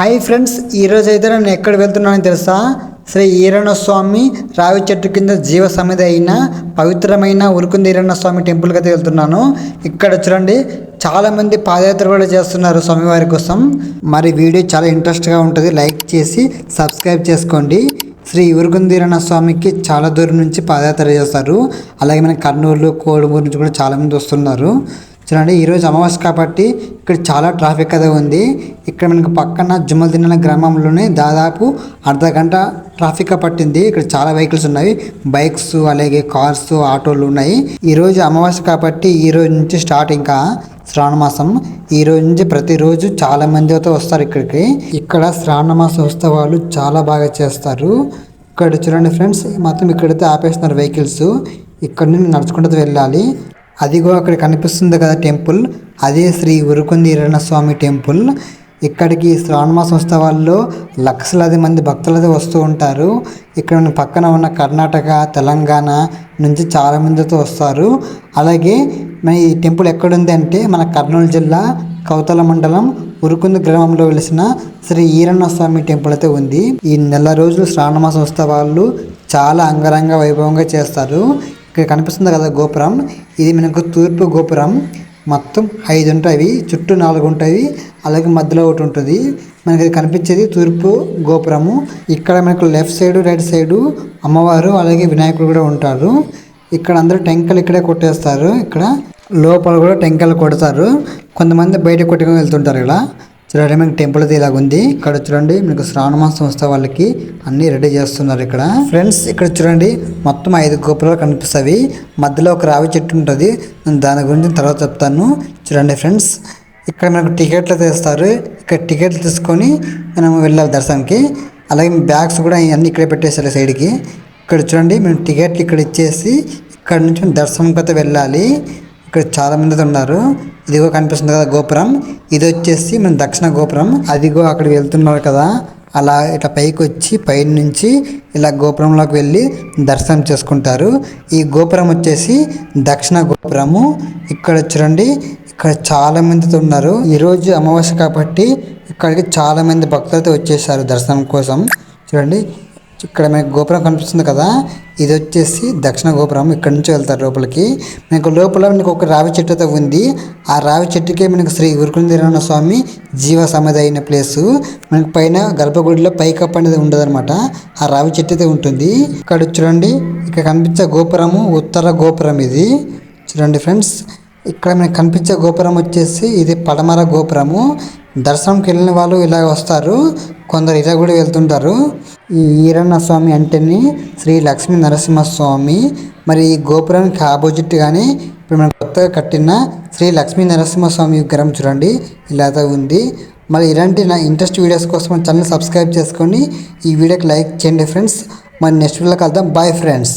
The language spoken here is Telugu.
హాయ్ ఫ్రెండ్స్, ఈరోజు అయితే నేను ఎక్కడ వెళ్తున్నానని తెలుసా? శ్రీ ఈరన్న స్వామి రావి చెట్టు కింద జీవ సమిధి అయిన పవిత్రమైన ఉరుకుంది ఈరన్న స్వామి టెంపుల్కి అయితే వెళ్తున్నాను. ఇక్కడ చూడండి, చాలామంది పాదయాత్ర కూడా చేస్తున్నారు స్వామివారి కోసం. మరి వీడియో చాలా ఇంట్రెస్ట్గా ఉంటుంది, లైక్ చేసి సబ్స్క్రైబ్ చేసుకోండి. శ్రీ ఉరుగుందీరన్న స్వామికి చాలా దూరం నుంచి పాదయాత్ర చేస్తారు. అలాగే మన కర్నూలు, కోడుమూరు నుంచి కూడా చాలామంది వస్తున్నారు. చూడండి, ఈరోజు అమావాస్య కాబట్టి ఇక్కడ చాలా ట్రాఫిక్ అయితే ఉంది. ఇక్కడ మనకు పక్కన జుమ్మల్దిన్న గ్రామంలోనే దాదాపు అర్ధ గంట ట్రాఫిక్ పట్టింది. ఇక్కడ చాలా వెహికల్స్ ఉన్నాయి, బైక్స్ అలాగే కార్స్, ఆటోలు ఉన్నాయి. ఈరోజు అమావాస్య కాబట్టి ఈ రోజు నుంచి స్టార్ట్ ఇంకా శ్రావణ మాసం. ఈ రోజు నుంచి ప్రతిరోజు చాలా మంది అయితే వస్తారు ఇక్కడికి. ఇక్కడ శ్రావణ మాస ఉత్సవాలు చాలా బాగా చేస్తారు. ఇక్కడ చూడండి ఫ్రెండ్స్, మొత్తం ఇక్కడైతే ఆపేస్తున్నారు వెహికల్స్. ఇక్కడ నుండి నడుచుకుంటూ వెళ్ళాలి. అదిగో అక్కడ కనిపిస్తుంది కదా టెంపుల్, అదే శ్రీ ఉరుకుంది ఈరన్న స్వామి టెంపుల్. ఇక్కడికి శ్రావణ మాసం ఉత్సవాల్లో లక్షలాది మంది భక్తులతో వస్తూ ఉంటారు. ఇక్కడ పక్కన ఉన్న కర్ణాటక, తెలంగాణ నుంచి చాలామందితో వస్తారు. అలాగే మన ఈ టెంపుల్ ఎక్కడుంది అంటే మన కర్నూలు జిల్లా కౌతల మండలం ఉరుకుంది గ్రామంలో వెలిసిన శ్రీ ఈరన్న స్వామి టెంపుల్ అయితే ఉంది. ఈ నెల రోజులు శ్రావణ మాసం ఉత్సవాలు చాలా అంగరంగ వైభవంగా చేస్తారు. ఇక్కడ కనిపిస్తుంది కదా గోపురం, ఇది మనకు తూర్పు గోపురం. మొత్తం 5 ఉంటాయి, చుట్టూ 4 ఉంటాయి, అలాగే మధ్యలో ఒకటి ఉంటుంది. మనకి కనిపించేది తూర్పు గోపురము. ఇక్కడ మనకు లెఫ్ట్ సైడ్, రైట్ సైడు అమ్మవారు అలాగే వినాయకుడు కూడా ఉంటారు. ఇక్కడ అందరూ టెంకాయలు ఇక్కడే కొట్టేస్తారు. ఇక్కడ లోపల కూడా టెంకాయలు కొడతారు. కొంతమంది బయట కొట్టుకొని వెళ్తుంటారు. ఇలా చూడండి, మనకి టెంపుల్ అయితే ఇలాగ ఉంది. ఇక్కడ చూడండి, మీకు శ్రావణ మాసం ఉత్సవాలకి అన్నీ రెడీ చేస్తున్నారు ఇక్కడ. ఫ్రెండ్స్, ఇక్కడ చూడండి, మొత్తం 5 గోపురాలు కనిపిస్తాయి. మధ్యలో ఒక రావి చెట్టు ఉంటుంది, దాని గురించి తర్వాత చెప్తాను. చూడండి ఫ్రెండ్స్, ఇక్కడ మనకు టికెట్లు తీస్తారు. ఇక్కడ టికెట్లు తీసుకొని మనం వెళ్ళాలి దర్శనానికి. అలాగే బ్యాగ్స్ కూడా అన్నీ ఇక్కడే పెట్టేసారు సైడ్కి. ఇక్కడ చూడండి, మేము టికెట్లు ఇక్కడ ఇచ్చేసి ఇక్కడ నుంచి దర్శనంకి అయితే వెళ్ళాలి. ఇక్కడ చాలా మంది ఉన్నారు. ఇదిగో కనిపిస్తుంది కదా గోపురం, ఇది వచ్చేసి మన దక్షిణ గోపురం. అదిగో అక్కడికి వెళ్తున్నారు కదా, అలా ఇట్లా పైకి వచ్చి పైన నుంచి ఇలా గోపురంలోకి వెళ్ళి దర్శనం చేసుకుంటారు. ఈ గోపురం వచ్చేసి దక్షిణ గోపురము. ఇక్కడ చూడండి, ఇక్కడ చాలా మందితో ఉన్నారు. ఈరోజు అమావాస్య కాబట్టి ఇక్కడికి చాలా మంది భక్తులతో వచ్చేసారు దర్శనం కోసం. చూడండి, ఇక్కడ మనకు గోపురం కనిపిస్తుంది కదా, ఇది వచ్చేసి దక్షిణ గోపురం. ఇక్కడ నుంచి వెళ్తారు లోపలికి. మనకు లోపల మనకు ఒక రావి చెట్టు అయితే ఉంది. ఆ రావి చెట్టుకే మనకు శ్రీ ఉరుకుంది ఈరన్న స్వామి జీవ సమాధి అయిన ప్లేసు. మనకు పైన గర్భగుడిలో పైకప్పు అనేది ఉండదు అనమాట, ఆ రావి చెట్టు అయితే ఉంటుంది. ఇక్కడ చూడండి, ఇక్కడ కనిపించే గోపురము ఉత్తర గోపురం. ఇది చూడండి ఫ్రెండ్స్, ఇక్కడ మనకు కనిపించే గోపురం వచ్చేసి ఇది పడమర గోపురము. దర్శనంకి వెళ్ళిన వాళ్ళు ఇలా వస్తారు, కొందరు ఇలా కూడా వెళ్తుంటారు. ఈ ఈరన్న స్వామి అంటేనే శ్రీ లక్ష్మీ నరసింహస్వామి. మరి ఈ గోపురానికి ఆపోజిట్ గానే ఇప్పుడు మనం కొత్తగా కట్టిన శ్రీ లక్ష్మీ నరసింహస్వామి విగ్రహం చూడండి, ఇలా ఉంది. మరి ఇలాంటి నా ఇంట్రెస్ట్ వీడియోస్ కోసం మన ఛానల్ సబ్స్క్రైబ్ చేసుకొని ఈ వీడియోకి లైక్ చేయండి ఫ్రెండ్స్. మరి నెక్స్ట్ వీడియోలో కలుద్దాం. Bye friends.